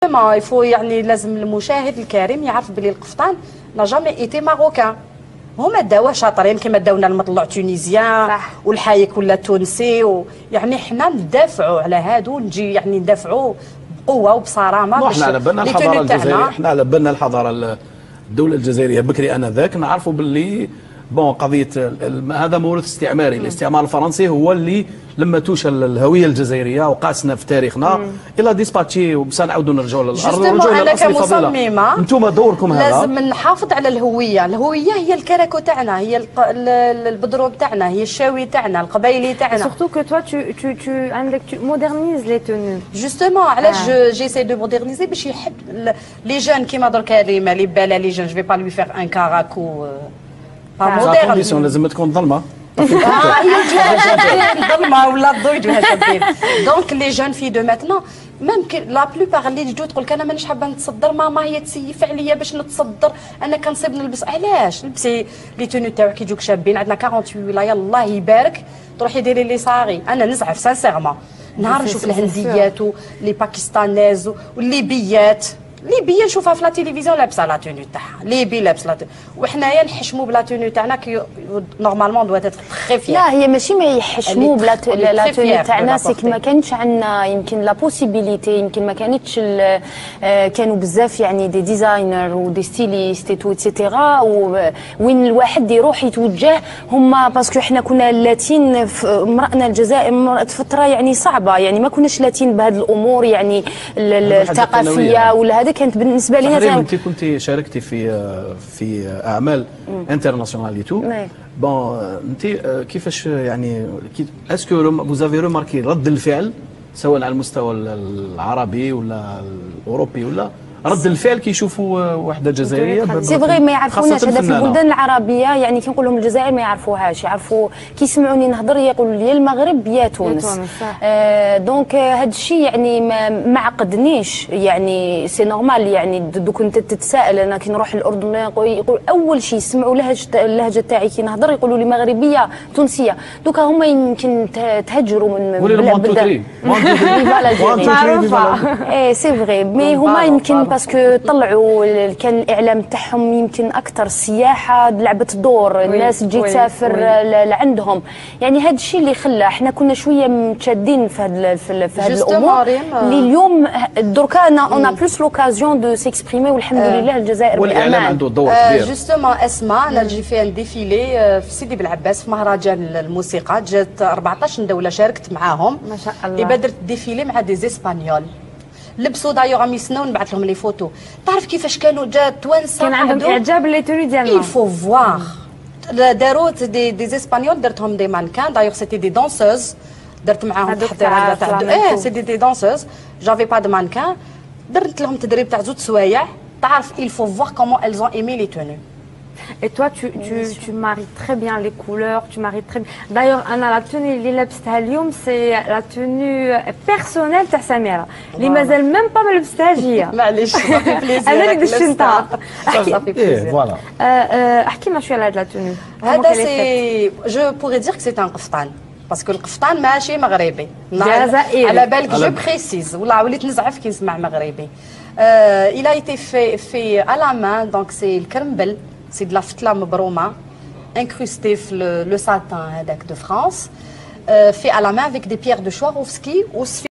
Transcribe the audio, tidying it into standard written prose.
جوستومون يفو يعني لازم المشاهد الكريم يعرف بلي القفطان لا جامي ايتي ماروكان. هما داوه شاطرين كما داونا المطلوع تونيزيان والحايك ولا تونسي يعني حنا ندافعوا على هادو نجي يعني ندافعوا بقوه وبصرامه. احنا على بالنا الحضاره الجزائريه، احنا على بالنا الحضاره الدوله الجزائريه بكري انذاك نعرفوا باللي بون قضيه هذا موروث استعماري. الاستعمار الفرنسي هو اللي لما توشى الهويه الجزائريه وقاسنا في تاريخنا الى ديسباتشي وبصح نعاودوا نرجعوا للارض ونرجعوا للاصل. كمصممه انتم دوركم هذا لازم نحافظ على الهويه. الهويه هي الكراكو تاعنا، هي البدرو تاعنا، هي الشاوي تاعنا، القبايلي تاعنا. سورتو كو توا tu عندك tu modernises les tenues. جوستومون علاش جيسي دو مودرنيزي باش يحب لي جون كيما درك هذه لي بالا لي جون جو في با لوي فيغ ان كاراكو مودرن. لازم تكون ظلمه. ظلمه ولا الضوء يجوها شابين. دونك لي جون في دو ماتنا ممكن لا بلوبار اللي تجو تقول لك انا مانيش حابه نتصدر، ماما هي تسيف عليا باش نتصدر، انا كنصيب نلبس. علاش لبسي لي توني تاعك يجوك شابين. عندنا 48 ولايه الله يبارك، تروحي ديري لي صاغي. انا نزعف سانسيرمون نهار نشوف الهنديات ولي باكستانيز والليبيات. ليبيا نشوفها في لا تيليفزيون لابسه لا توني تاعها، ليبي لابس لا توني، وحنايا نحشموا بلا توني تاعنا كي نورمالمون دوا تتر تخي فيها. لا هي ماشي ما يحشموا بلا لا توني تاعنا، سي ما كانش عندنا يمكن لا بوسيبيليتي، يمكن ما كانتش كانوا بزاف يعني دي ديزاينر ودي ستيليست تو ايتترا، وين الواحد يروح يتوجه هما باسكو حنا كنا لاتين مرأنا الجزائر مرأت فتره يعني صعبه، يعني ما كناش لاتين بهذه الامور يعني الثقافيه ولا هذا. كانت بالنسبه لي انت كنت شاركتي في اعمال انترناسيونال تو بون. انت كيفاش يعني اسكو فوزافي روماركي رد الفعل سواء على المستوى العربي ولا الاوروبي ولا رد الفعل كي يشوفوا وحده جزائريه؟ سي فغي ما يعرفوناش هذا في البلدان العربيه، يعني كي نقول لهم الجزائر ما يعرفوهاش، يعرفوا كي يسمعوني نهضر يقولوا لي المغرب يا تونس. دونك هذا الشيء يعني ما عقدنيش، يعني سي نورمال. يعني دوك انت تتساءل، انا كي نروح الاردن يقول اول شيء يسمعوا اللهجه تاعي كي نهضر يقولوا لي مغربيه تونسيه. دوكا هما يمكن تهجروا من البلدان معروفه. اي سي فغي مي هما يمكن باسكو طلعوا كان الاعلام تاعهم يمكن اكثر، السياحه لعبت دور، الناس تجي تسافر لعندهم. يعني هذا الشيء اللي خلى احنا كنا شويه متشادين في هذه الامور اللي اليوم دركا اون بلوس لوكازيون دو سيكسبريمي، والحمد لله الجزائر والاعلام عنده دور كبير. جوستومون اسماء انا نجي فيها ديفيلي في سيدي بلعباس في مهرجان الموسيقى، جات 14 دوله شاركت معاهم ما شاء الله. درت ديفيلي مع دي اسبانيول لبسوا دايوغ ميسنو ونبعث لهم لي فوتو. تعرف كيفاش كانوا جا توانسه كان عندهم اعجاب لي توني ديالنا. الفو فواغ داروا دي اسبانيول درتهم دي مانكان دايوغ سيتي دي دونسوز درت معاهم تحضير تاع سيتي دي دونسوز جافي با دو مانكان درت لهم تدريب تاع 2 سوايع. تعرف الفو فواغ كومون elles ont aimé les tenues. Et toi, tu maries très bien les couleurs, tu maries très bien. D'ailleurs, Anna, la tenue اللي لبستها اليوم c'est la tenue personnelle تاع سميرة اللي مازال même pas ما لبستهاش هي. معليش صافي بليزير. أنا اللي دشنتها. صافي بليزير. فوالا. احكي لنا شوية على هاد لا tenue. هذا سي جو بوغي دير كو سي ان قفطان باسكو القفطان ماشي مغربي. جزائري. على بالك جو بريسيز والله وليت نزعف كي نسمع مغربي. il a été fait à la main donc c'est الكرمبل. C'est de la ftla mabrouma incrustée le satin de France, fait à la main avec des pierres de Swarovski.